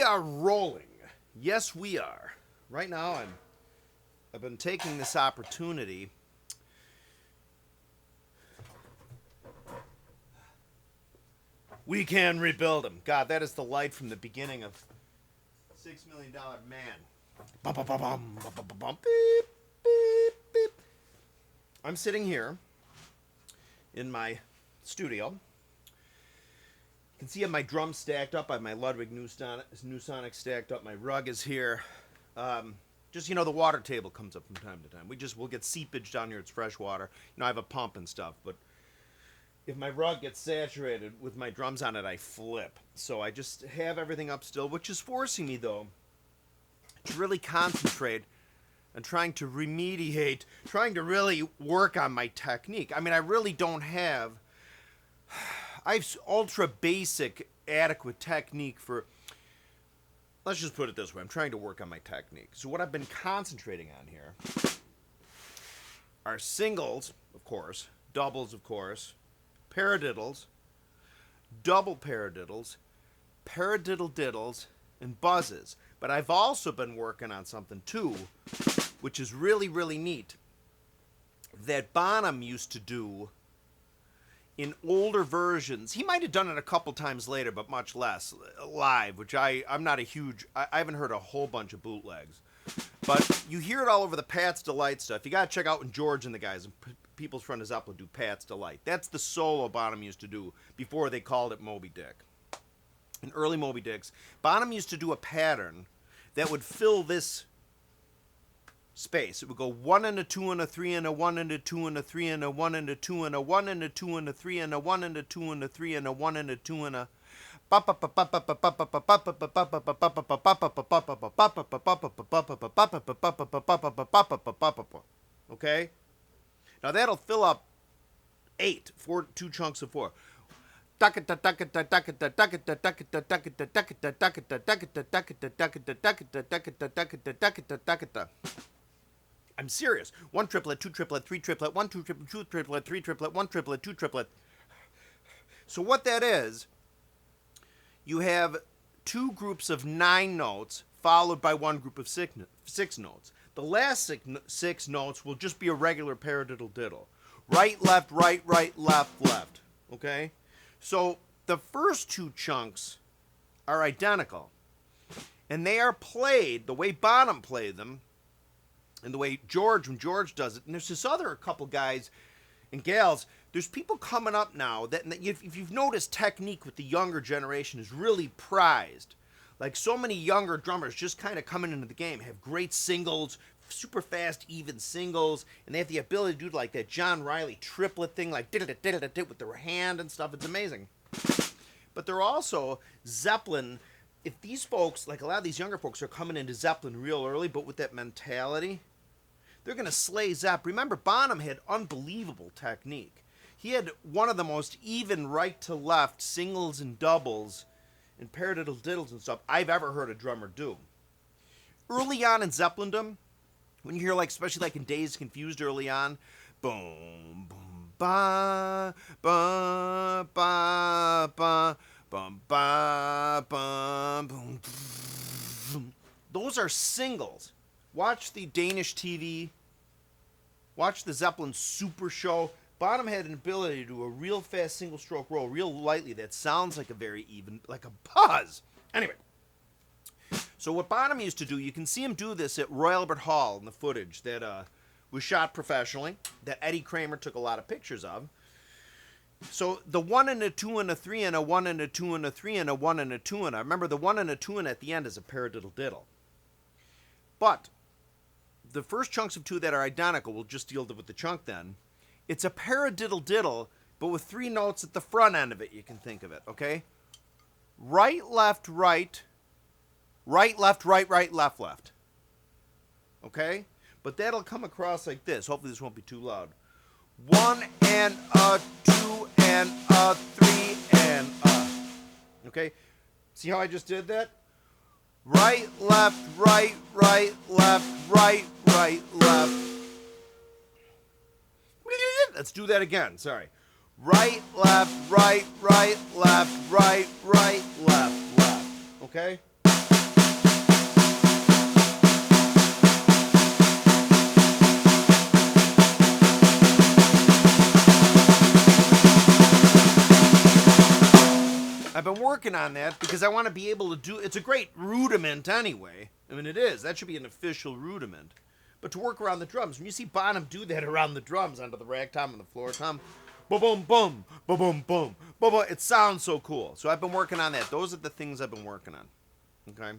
are rolling. Yes, we are. Right now, I've been taking this opportunity. We can rebuild him. God, that is the light from the beginning of $6 Million Man. Bum, bum, bum, bum, bum, bum, bum, beep, beep, beep. I'm sitting here in my studio. You can see I have my drums stacked up. I have my Ludwig New Sonic stacked up. My rug is here. Just, the water table comes up from time to time. We'll get seepage down here. It's fresh water. I have a pump and stuff, but if my rug gets saturated with my drums on it, I flip. So I just have everything up still, which is forcing me, though, to really concentrate on trying to remediate, trying to really work on my technique. I mean, I really don't have... I have ultra basic, adequate technique for... Let's just put it this way. I'm trying to work on my technique. So what I've been concentrating on here are singles, of course, doubles, of course, paradiddles, double paradiddles, paradiddle diddles, and buzzes. But I've also been working on something, too, which is really, really neat, that Bonham used to do in older versions. He might have done it a couple times later, but much less live, which I'm not a huge... I haven't heard a whole bunch of bootlegs. But you hear it all over the Pat's Delight stuff. You got to check out when George and the guys and People's Friend is Up will do Pat's Delight. That's the solo Bonham used to do before they called it Moby Dick. In early Moby Dicks, Bonham used to do a pattern that would fill this space. It would go 1 and a 2 and a 3 and a 1 and a 2 and a 3 and a 1 and a 2 and a 1 and a 2 and a 3 and a 1 and a 2 and a 3 and a 1 and a 2 and a... Okay? Now that'll fill up 2 chunks of 4. I'm serious. 1 triplet, 2 triplet, 3 triplet, 1 2 triplet, 2 triplet, 3 triplet, 1 triplet, 2 triplet. So what that is, you have 2 groups of 9 notes followed by 1 group of 6 notes. The last 6 notes will just be a regular paradiddle diddle. Right, left, left, left. Okay? So the first 2 chunks are identical. And they are played the way Bonham played them, and the way when George does it. And there's this other couple guys and gals. There's people coming up now that if you've noticed, technique with the younger generation is really prized. Like so many younger drummers just kind of coming into the game have great singles, super fast, even singles, and they have the ability to do like that John Riley triplet thing, like with their hand and stuff. It's amazing. But they're also Zeppelin. If these folks, like a lot of these younger folks, are coming into Zeppelin real early, but with that mentality, they're going to slay Zepp. Remember, Bonham had unbelievable technique. He had one of the most even right to left singles and doubles and paradiddle diddles and stuff I've ever heard a drummer do. Early on in Zeppelindom, when you hear, like, especially like in Dazed Confused early on, boom, boom, ba, ba, ba, ba, bum, ba, bum, boom, boom. Those are singles. Watch the Danish TV. Watch the Zeppelin Super Show. Bonham had an ability to do a real fast single stroke roll, real lightly, that sounds like a very even, like a buzz. Anyway, so what Bonham used to do, you can see him do this at Royal Albert Hall in the footage that was shot professionally, that Eddie Kramer took a lot of pictures of. So the 1 and a 2 and a 3 and a 1 and a 2 and a 3 and a 1 and a 2 and a... Remember, the 1 and a 2 and at the end is a paradiddle diddle. But the first chunks of 2 that are identical, we'll just deal with the chunk then. It's a paradiddle diddle, but with 3 notes at the front end of it, you can think of it, okay? Right, left, right. Right, left, left, left. Okay? But that'll come across like this. Hopefully this won't be too loud. 1 and a 2 and a 3 and a. Okay? See how I just did that? Right, left, left, left. Let's do that again. Sorry. Right, left, left. Okay? I've been working on that because I want to be able to do. It's a great rudiment anyway. I mean, it is. That should be an official rudiment. But to work around the drums, when you see Bonham do that around the drums, onto the rag tom and the floor tom, boom, boom, boom, boom, boom, boom, boom, boom, it sounds so cool. So I've been working on that. Those are the things I've been working on. Okay.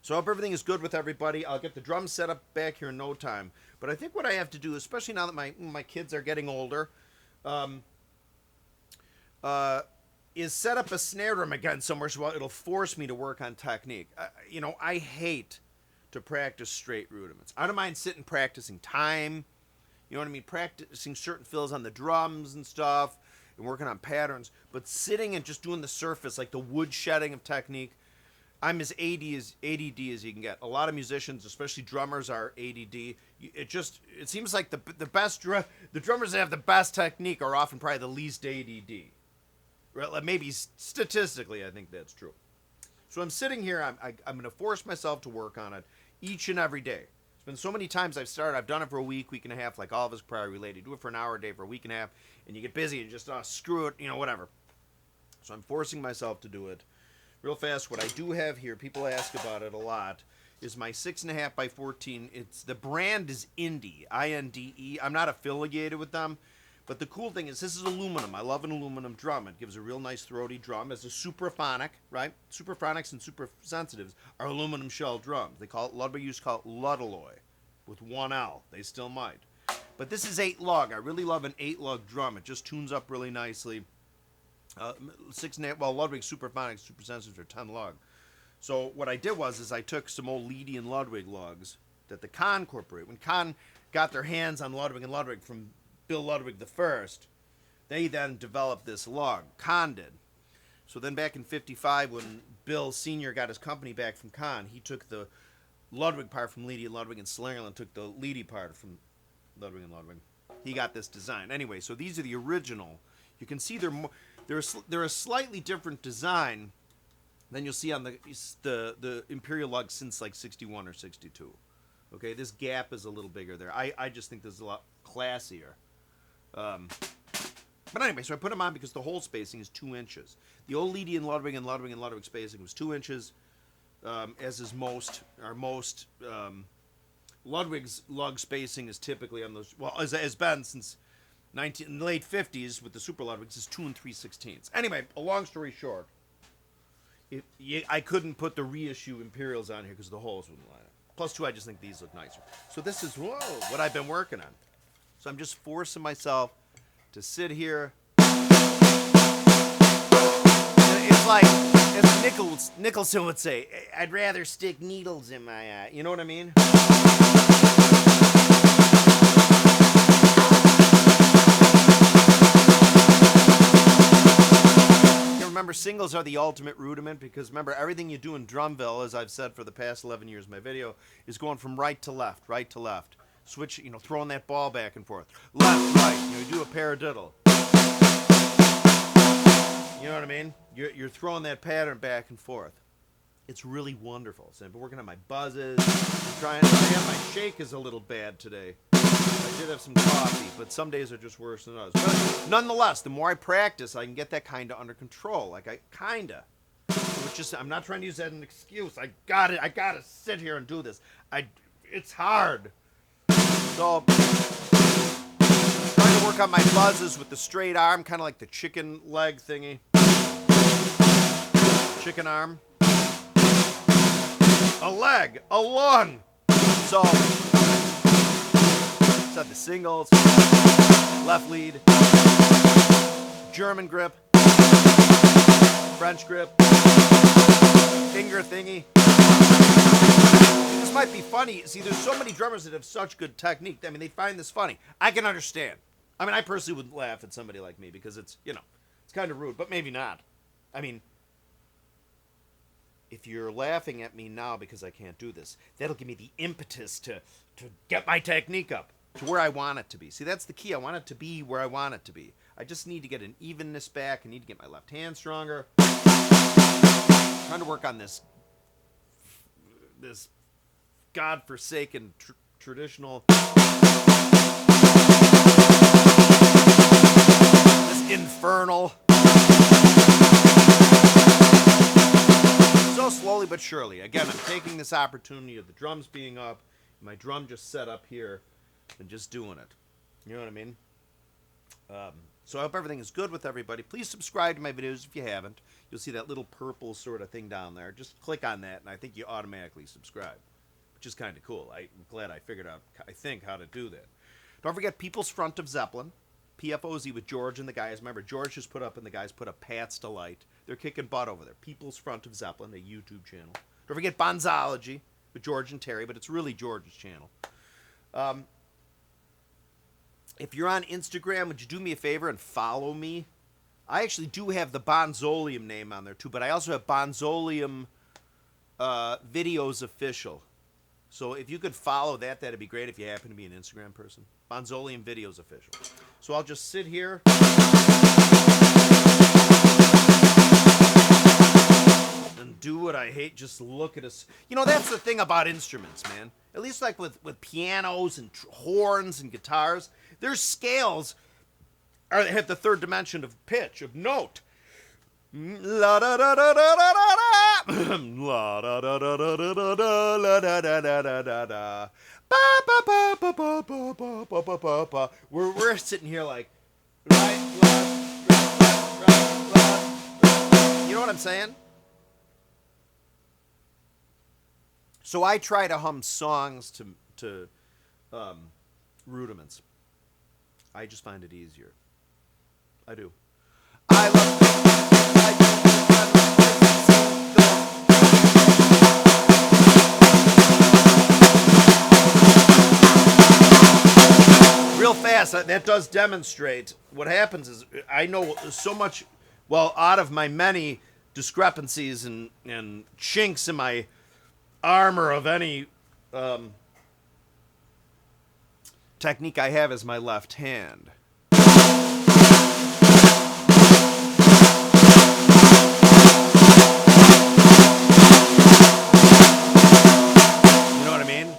So I hope everything is good with everybody. I'll get the drums set up back here in no time. But I think what I have to do, especially now that my kids are getting older, is set up a snare drum again somewhere so it'll force me to work on technique. I hate to practice straight rudiments. I don't mind sitting practicing time, you know what I mean, practicing certain fills on the drums and stuff, and working on patterns, but sitting and just doing the surface, like the wood shedding of technique, I'm as ADD as you can get. A lot of musicians, especially drummers, are ADD. It seems like the drummers that have the best technique are often probably the least ADD. Right? Maybe statistically, I think that's true. So I'm sitting here. I'm going to force myself to work on it each and every day. It's been so many times I've started. I've done it for a week and a half, like all of us probably related. Do it for an hour a day for a week and a half, and you get busy and just screw it, whatever. So I'm forcing myself to do it. Real fast, what I do have here, people ask about it a lot, is my 6.5 by 14. The brand is Indie, I-N-D-E. I'm not affiliated with them, but the cool thing is this is aluminum. I love an aluminum drum. It gives a real nice throaty drum. It's a supraphonic, right? Supraphonics and supersensitives are aluminum shell drums. Ludwig used to call it Ludalloy with one L. They still might. But this is 8 lug. I really love an 8 lug drum. It just tunes up really nicely. 6.5. Well, Ludwig Superphonics, supersensitives are 10 lug. So what I did was I took some old Leedy and Ludwig lugs that the Kahn Corporate, when Kahn got their hands on Ludwig and Ludwig from Bill Ludwig the First, they then developed this lug. Kahn did. So then back in '55, when Bill Sr. got his company back from Kahn, he took the Ludwig part from Leedy and Ludwig, and Slingerland took the Leedy part from Ludwig and Ludwig. He got this design. Anyway, so these are the original. You can see they're a slightly different design than you'll see on the Imperial lug since like 61 or 62. Okay, this gap is a little bigger there. I just think this is a lot classier. But anyway, so I put them on because the hole spacing is 2 inches. The old Leedy and Ludwig spacing was 2 inches, as is most. Ludwig's lug spacing is typically on those, well, has been since in the late 50s with the Super Ludwigs, is 2 3/16. Anyway, a long story short, I couldn't put the reissue Imperials on here because the holes wouldn't line up. Plus 2, I just think these look nicer. So this is, what I've been working on. So I'm just forcing myself to sit here. It's like, as Nicholson would say, I'd rather stick needles in my eye. You know what I mean? Remember, singles are the ultimate rudiment because, remember, everything you do in Drumville, as I've said for the past 11 years of my video, is going from right to left. Switch, throwing that ball back and forth. Left, right. You do a paradiddle. You know what I mean? You're throwing that pattern back and forth. It's really wonderful. So I've been working on my buzzes. My shake is a little bad today. I did have some coffee, but some days are just worse than others. But nonetheless, the more I practice, I can get that kind of under control. I'm not trying to use that as an excuse. I gotta sit here and do this. It's hard. So, trying to work on my buzzes with the straight arm, kind of like the chicken leg thingy. Chicken arm. A leg, a lung. So, set the singles, left lead, German grip, French grip, finger thingy. This might be funny. See, there's so many drummers that have such good technique. I mean, they find this funny. I can understand. I mean, I personally would laugh at somebody like me because it's kind of rude, but maybe not. I mean, if you're laughing at me now because I can't do this, that'll give me the impetus to get my technique up to where I want it to be. See, that's the key. I want it to be where I want it to be. I just need to get an evenness back. I need to get my left hand stronger. I'm trying to work on this godforsaken traditional, this infernal surely. Again, I'm taking this opportunity of the drums being up, my drum just set up here, and just doing it. You know what I mean? So I hope everything is good with everybody. Please subscribe to my videos if you haven't. You'll see that little purple sort of thing down there. Just click on that, and I think you automatically subscribe, which is kind of cool. I'm glad I figured out, I think, how to do that. Don't forget People's Front of Zeppelin, PFOZ with George and the guys. Remember, George just put up, and the guys put up Pat's Delight. They're kicking butt over there. People's Front of Zeppelin, a YouTube channel. Don't forget Bonzology with George and Terry, but it's really George's channel. If you're on Instagram, would you do me a favor and follow me? I actually do have the Bonzoleum name on there too, but I also have Bonzoleum Videos Official. So if you could follow that, that'd be great if you happen to be an Instagram person. Bonzoleum Videos Official. So I'll just sit here. And do what I hate, just look at us. You know, that's the thing about instruments, man. At least like with pianos and horns and guitars, their scales have the third dimension of pitch, of note. La da da da da da da. La da da da da da da la da da da da da da. Ba ba ba ba ba ba ba ba ba ba ba. We're sitting here like right, left, right. You know what I'm saying? So I try to hum songs to rudiments. I just find it easier. I do. I love. Real fast, that does demonstrate what happens is I know so much, well, out of my many discrepancies and chinks in my armor of any technique I have is my left hand. You know what I mean?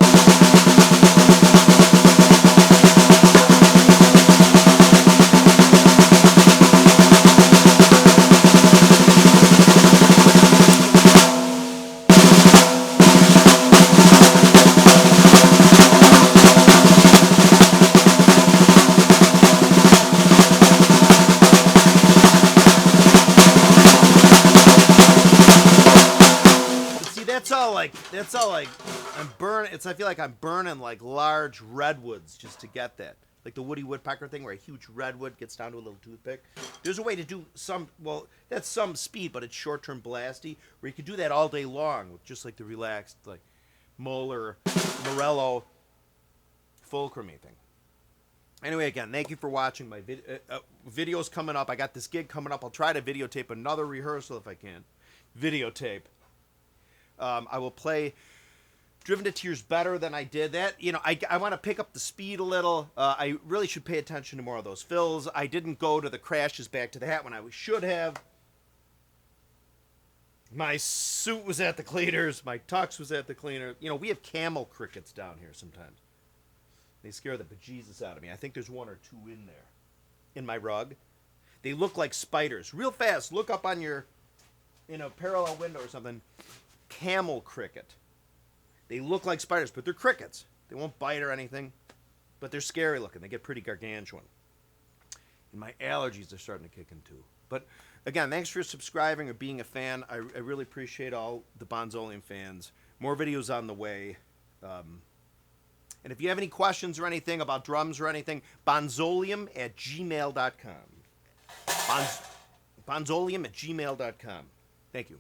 That's all like I'm burning. I feel like I'm burning like large redwoods just to get that, like the Woody Woodpecker thing, where a huge redwood gets down to a little toothpick. There's a way to do some. Well, that's some speed, but it's short-term blasty, where you can do that all day long with just like the relaxed, like Moeller, Morello, fulcrumy thing. Anyway, again, thank you for watching my videos coming up. I got this gig coming up. I'll try to videotape another rehearsal if I can. Videotape. I will play Driven to Tears better than I did that. You know, I want to pick up the speed a little. I really should pay attention to more of those fills. I didn't go to the crashes back to the hat when I should have. My suit was at the cleaners. My tux was at the cleaner. You know, we have camel crickets down here sometimes. They scare the bejesus out of me. I think there's one or two in there. In my rug. They look like spiders. Real fast, look up on your, parallel window or something. Camel cricket. They look like spiders, but they're crickets. They won't bite or anything, but they're scary looking. They get pretty gargantuan. And my allergies are starting to kick in too. But again, thanks for subscribing or being a fan. I really appreciate all the Bonzoleum fans. More videos on the way. And if you have any questions or anything about drums or anything, bonzoleum@gmail.com. Bonzoleum@gmail.com. Thank you.